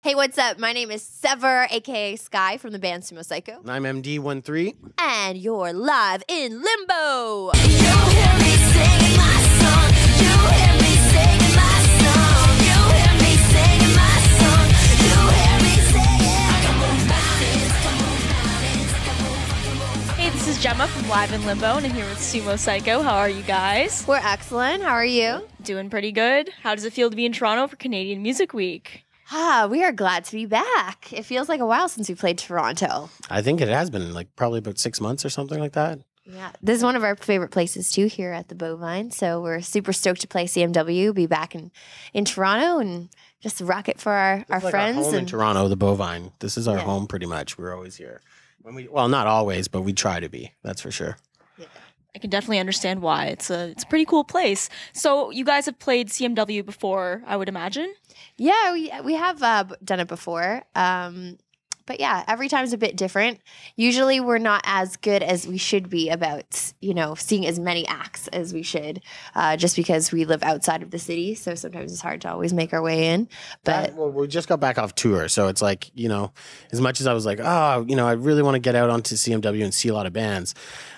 Hey, what's up? My name is Sever, aka Sky from the band Sumo Cyco. And I'm MD13. And you're live in Limbo. You hear me singing my song. You hear me singing my song. You hear me singing my song. You hear me singing. I can move mountains, I can move mountains, I can move. Hey, this is Gemma from Live in Limbo, and I'm here with Sumo Cyco. How are you guys? We're excellent. How are you? Doing pretty good. How does it feel to be in Toronto for Canadian Music Week? We are glad to be back. It feels like a while since we played Toronto. I think it has been like probably about 6 months or something like that. Yeah, this is one of our favorite places too here at the Bovine. So we're super stoked to play CMW, be back in Toronto, and just rock it for our Like friends. Our home in Toronto, the Bovine. This is our Yeah. home pretty much. We're always here. Well, not always, but we try to be. That's for sure. I can definitely understand why. It's a pretty cool place. So you guys have played CMW before, I would imagine? Yeah, we have done it before. But yeah, every time's a bit different. Usually we're not as good as we should be about, seeing as many acts as we should, just because we live outside of the city. So sometimes it's hard to always make our way in. But Well, we just got back off tour. So it's like, as much as I was like, I really want to get out onto CMW and see a lot of bands.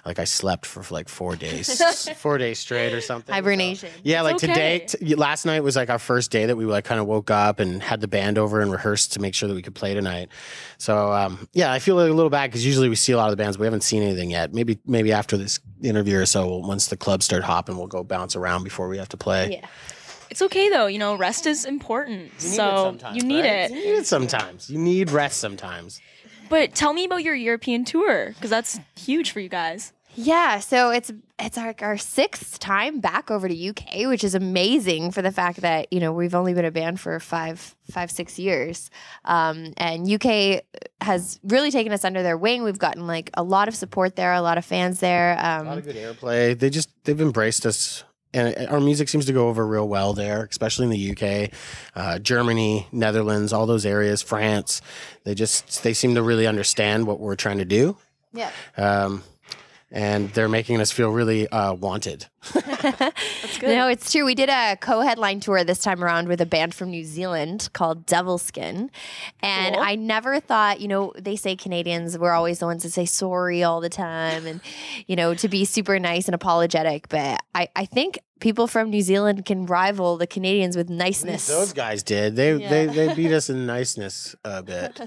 Like I slept for like 4 days, 4 days straight or something. hibernation. So, yeah, like okay. today, last night was like our first day that we like kind of woke up and had the band over and rehearsed to make sure that we could play tonight. So I feel like a little bad because usually we see a lot of the bands. We haven't seen anything yet. Maybe after this interview or so, once the clubs start hopping, we'll go bounce around before we have to play. Yeah. It's okay, though. Rest is important. You need it So sometimes, you need right? it. You need it sometimes. You need rest sometimes. But tell me about your European tour, because that's huge for you guys. Yeah, so it's like our sixth time back over to UK, which is amazing for the fact that we've only been a band for 6 years, and UK has really taken us under their wing. We've gotten like a lot of support there, a lot of fans there. A lot of good airplay. They've embraced us. And our music seems to go over real well there, especially in the UK, Germany, Netherlands, all those areas, France. They seem to really understand what we're trying to do. Yeah. And they're making us feel really wanted. That's good. No, it's true. We did a co-headline tour this time around with a band from New Zealand called Devilskin. And Cool. I never thought, they say Canadians, we're always the ones that say sorry all the time and, to be super nice and apologetic. But I think people from New Zealand can rival the Canadians with niceness. Those guys did. They beat us in niceness a bit.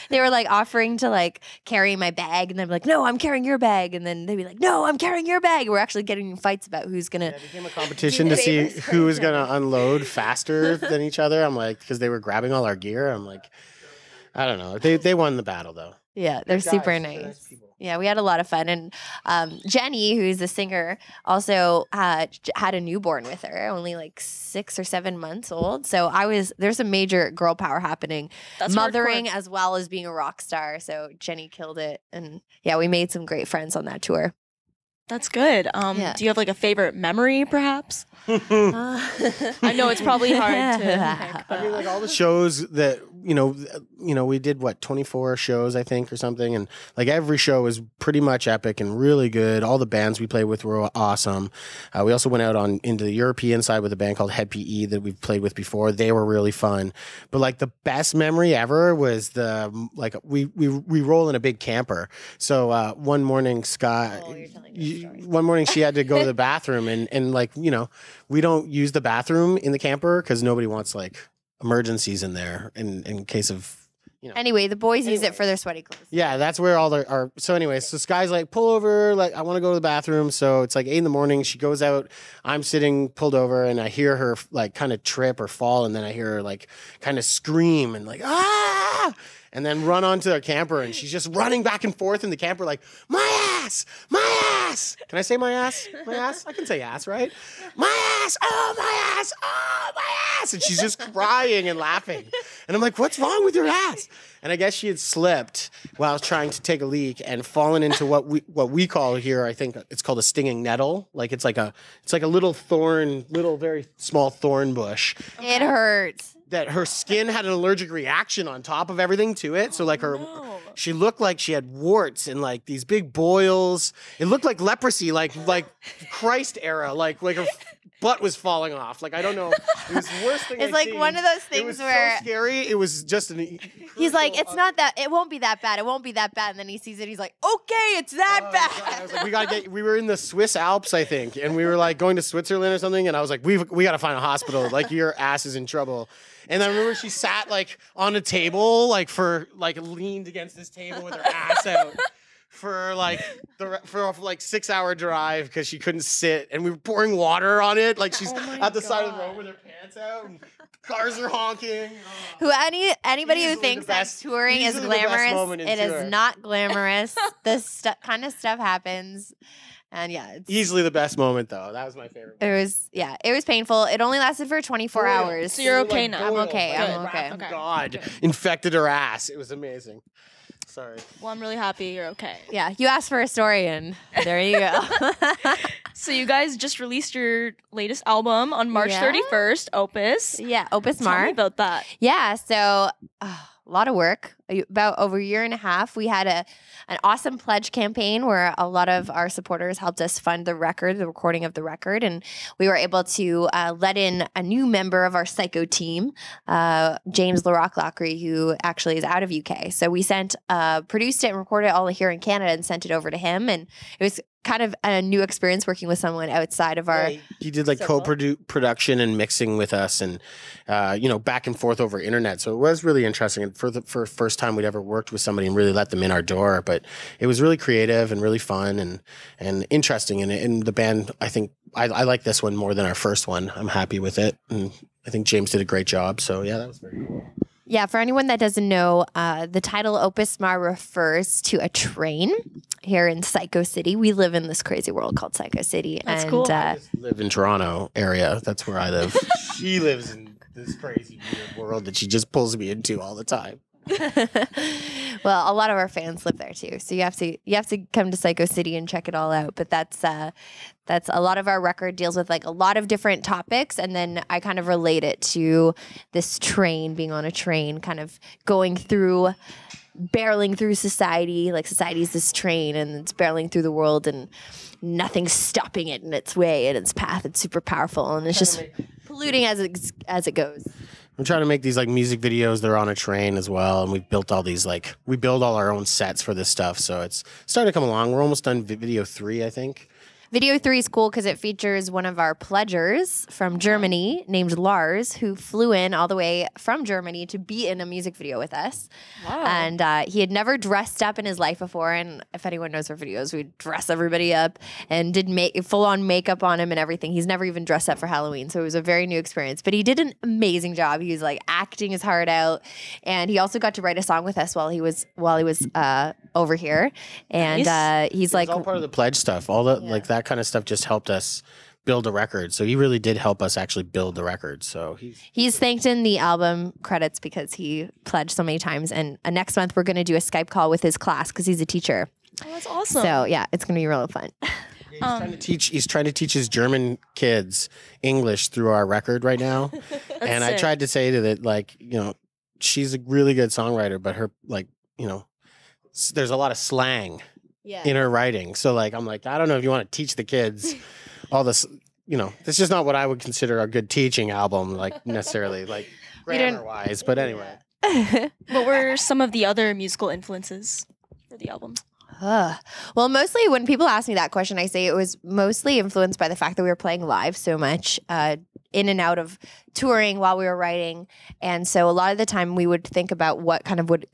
They were like offering to like carry my bag, and they'd be like, "No, I'm carrying your bag," and then they'd be like, "No, I'm carrying your bag." We're actually getting in fights about who's gonna. It became a competition to see who was going to unload faster than each other. I'm like, because they were grabbing all our gear. I'm like, I don't know. They won the battle though. Yeah, they're super nice. people. Yeah, we had a lot of fun, and Jenny, who's the singer, also had a newborn with her, only like 6 or 7 months old. So there's a major girl power happening, That's mothering hardcore. as well as being a rock star. So Jenny killed it, and yeah, we made some great friends on that tour. That's good. Yeah. Do you have like a favorite memory, perhaps? I know it's probably hard to pick, I mean, but like all the shows that we did 24 shows I think or something, and like every show was pretty much epic and really good. All the bands we played with were awesome. We also went out into the European side with a band called Head PE that we've played with before. They were really fun. But like the best memory ever was we roll in a big camper. So one morning one morning she had to go to the bathroom and we don't use the bathroom in the camper because nobody wants like emergencies in there in case of Anyway, the boys use it for their sweaty clothes. yeah, that's where all our so anyways, so Sky's like, pull over, like I want to go to the bathroom. So it's like 8 a.m. She goes out, I'm sitting pulled over, and I hear her like kind of trip or fall, and then I hear her like kind of scream and like ah, and then run onto a camper, and she's just running back and forth in the camper like, my ass, my ass. Can I say my ass? My ass? I can say ass, right? My ass, oh my ass, oh my ass. And she's just crying and laughing. And I'm like, what's wrong with your ass? And I guess she had slipped while trying to take a leak and fallen into what we call here, I think it's called a stinging nettle. Like it's like a little very small thorn bush. It hurts. That her skin had an allergic reaction on top of everything to it. So like she looked like she had warts and like these big boils. It looked like leprosy, like Christ era, like her butt was falling off. Like I don't know. It was the worst thing. It's like one of those It things was where so scary. It was just he's like, it's not that. It won't be that bad. It won't be that bad. And then he sees it. He's like, okay, it's that God, bad. I was like, we were in the Swiss Alps, I think, and we were like going to Switzerland or something. And I was like, we got to find a hospital. Like your ass is in trouble. And I remember she sat like on a table, like leaned against this table with her ass out. For like 6-hour drive because she couldn't sit, and we were pouring water on it. Like she's at the side of the road with her pants out, and cars are honking. Anybody who Easily thinks the best- that touring is easily the best glamorous, moment in it tour. is not glamorous. This kind of stuff happens, and yeah, it's, Easily the best moment though. That was my favorite. it was painful. It only lasted for 24 hours. So you're okay now. I'm okay. I'm Like, okay. wrath of Okay. God Good. infected her ass. It was amazing. Sorry. Well, I'm really happy you're okay. Yeah, you asked for a story, and there you go. So you guys just released your latest album on March Yeah. 31st, Opus. Yeah, Opus Tell me Mar. about that. Yeah, so a lot of work. About over a year and a half, we had an awesome pledge campaign where a lot of our supporters helped us fund the recording of the record, and we were able to let in a new member of our Cyco team, James Larocque-Lockery, who actually is out of UK. So we produced it and recorded it all here in Canada and sent it over to him, and it was kind of a new experience working with someone outside of our. He did like co-production and mixing with us, and back and forth over internet. So it was really interesting. And for the first time we'd ever worked with somebody and really let them in our door. But it was really creative and really fun and interesting. And the band, I think I like this one more than our first one. I'm happy with it, and I think James did a great job. So yeah, that was very cool. Yeah, for anyone that doesn't know, the title Opus Mar refers to a train here in Cyco City. We live in this crazy world called Cyco City. That's and, cool. I just live in Toronto area. That's where I live. She lives in this crazy weird world that she just pulls me into all the time. well, a lot of our fans live there too, so you have to come to Cyco City and check it all out. But that's a lot of our record deals with like a lot of different topics, and then I kind of relate it to this train, being on a train, kind of going through, barreling through society. Like society is this train, and it's barreling through the world, and nothing's stopping it in its way and its path. It's super powerful, and it's just polluting as it goes. I'm trying to make these like music videos. They're on a train as well, and we've built all these we build all our own sets for this stuff. So it's starting to come along. We're almost done video 3, I think. Video 3 is cool because it features one of our pledgers from Germany named Lars, who flew in all the way from Germany to be in a music video with us. Wow. And he had never dressed up in his life before. And if anyone knows our videos, we dress everybody up and did full-on makeup on him and everything. He's never even dressed up for Halloween. So it was a very new experience. But he did an amazing job. He was like acting his heart out. And he also got to write a song with us while he was over here. And he's like... It's all part of the pledge stuff. All the like that kind of stuff just helped us build a record. So he really did help us actually build the record. So he's thanked in the album credits because he pledged so many times. And next month we're going to do a Skype call with his class because he's a teacher. Oh, that's awesome. So yeah, it's going to be really fun. He's trying to teach his German kids English through our record right now. And I sick. tried to say to that, like, she's a really good songwriter, but her there's a lot of slang in her writing. So like, I'm like, I don't know if you want to teach the kids all this, it's just not what I would consider a good teaching album, like necessarily like grammar wise, but anyway. What were some of the other musical influences for the album? Well, mostly when people ask me that question, I say it was mostly influenced by the fact that we were playing live so much, in and out of touring while we were writing. And so a lot of the time we would think about what kind of would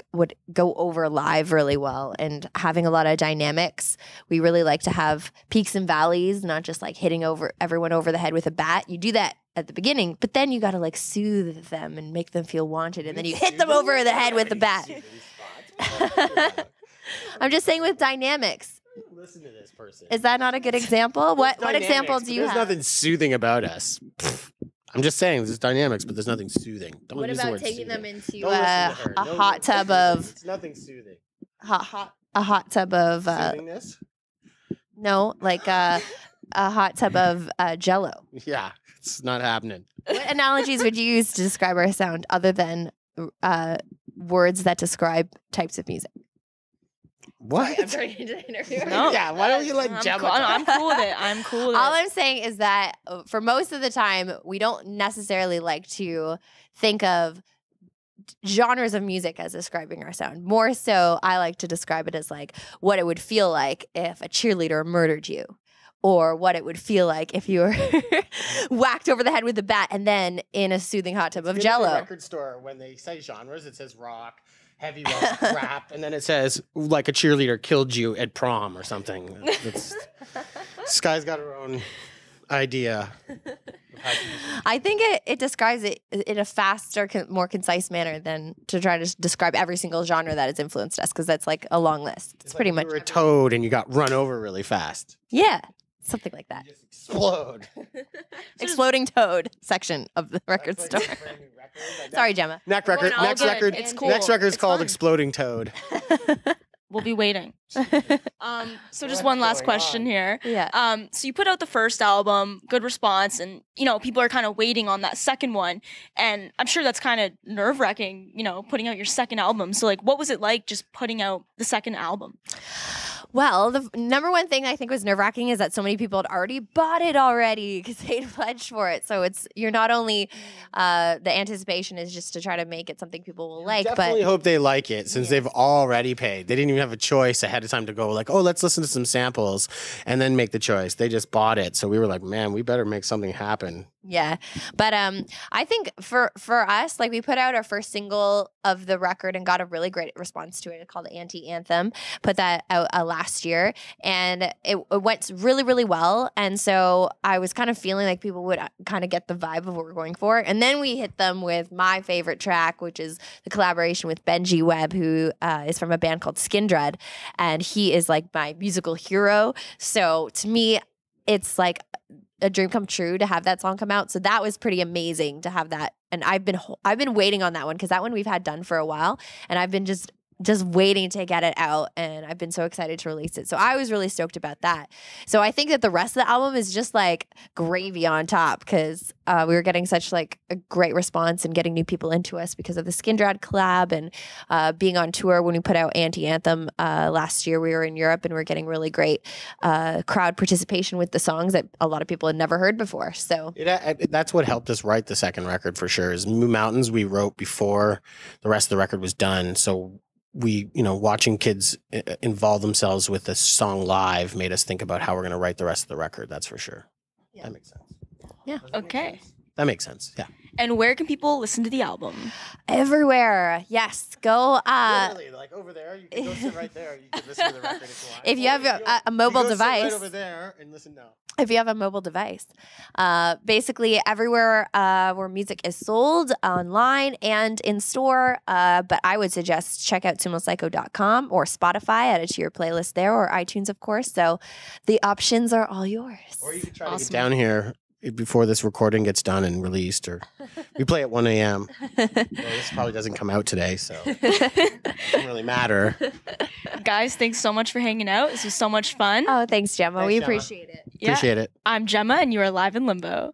go over live really well, and having a lot of dynamics. We really like to have peaks and valleys, not just like hitting everyone over the head with a bat. You do that at the beginning, but then you got to like soothe them and make them feel wanted. And then you hit them over the head with the bat. I'm just saying with dynamics. Listen to this person. Is that not a good example? What example do you There's have? nothing soothing about us. I'm just saying there's dynamics, but there's nothing soothing. Don't What use the about word taking soothing. them into Don't listen to her. a No hot word tub soothing. of It's nothing soothing. a hot tub of Soothingness? no, like a hot tub of Jello? Yeah, it's not happening. What analogies would you use to describe our sound other than words that describe types of music? What? I'm turning into the interviewer. No. Yeah, why don't you let Gemma talk? I'm cool with it. I'm cool with All it. I'm saying is that for most of the time, we don't necessarily like to think of genres of music as describing our sound. More so, I like to describe it as like what it would feel like if a cheerleader murdered you, or what it would feel like if you were whacked over the head with a bat and then in a soothing hot tub of In the Jello. record store, when they say genres, it says rock, heavy rock, rap, and then it says like a cheerleader killed you at prom or something. This guy's got her own idea. I think it describes it in a faster, more concise manner than to try to describe every single genre that has influenced us, because that's like a long list. It's pretty much You were a toad and you got run over really fast. yeah, something like that. You just explode. Exploding toad section of the record store. Sorry, Gemma. Next We're record. going all Next good. record. It's cool. Next record is It's called fun. Exploding Toad. We'll be waiting. So just What's one last going question on? here. Yeah. So you put out the first album, good response, and people are kind of waiting on that second one. And I'm sure that's kind of nerve-wracking, putting out your second album. So like, what was it like just putting out the second album? Well, the number one thing I think was nerve-wracking is that so many people had already bought it already because they'd pledged for it. So you're not only the anticipation is just to try to make it something people will like, Definitely but hope they like it since they've already paid. They didn't even have a choice ahead of time to go like, oh, let's listen to some samples and then make the choice. They just bought it. So we were like, man, we better make something happen. yeah. But I think for us, like we put out our first single of the record and got a really great response to it called Anti-Anthem. Put that out last year and it went really, really well. And so I was kind of feeling like people would kind of get the vibe of what we're going for. And then we hit them with my favorite track, which is the collaboration with Benji Webb, who is from a band called Skin Dread. And he is like my musical hero. So to me, it's like a dream come true to have that song come out. So that was pretty amazing to have that. And I've been waiting on that one because that one we've had done for a while, and I've been just waiting to get it out, and I've been so excited to release it. So I was really stoked about that. So I think that the rest of the album is just like gravy on top because we were getting such like a great response and getting new people into us because of the Skin Dread collab and being on tour when we put out Anti-Anthem last year. We were in Europe and we were getting really great crowd participation with the songs that a lot of people had never heard before. So That's what helped us write the second record for sure. Is Moo Mountains we wrote before the rest of the record was done. So we, watching kids involve themselves with the song live made us think about how we're going to write the rest of the record. That's for sure. Yeah. That makes sense. Yeah. Okay. That makes sense. Yeah. And where can people listen to the album? everywhere, yes, go. Literally, like over there, you can go sit right there. You can listen to the record if you want. If you have Or a mobile you go sit device. right over there and listen now. If you have a mobile device, basically everywhere where music is sold, online and in store. But I would suggest check out sumocyco.com or Spotify, add it to your playlist there, or iTunes, of course. So the options are all yours. Or you can try to Awesome. get down here before this recording gets done and released, or we play at 1 a.m. Well, this probably doesn't come out today, so it doesn't really matter. Guys, thanks so much for hanging out. This was so much fun. Oh, thanks, Gemma. Thanks, we Gemma. appreciate it. Yeah. Appreciate it. I'm Gemma, and you are live in Limbo.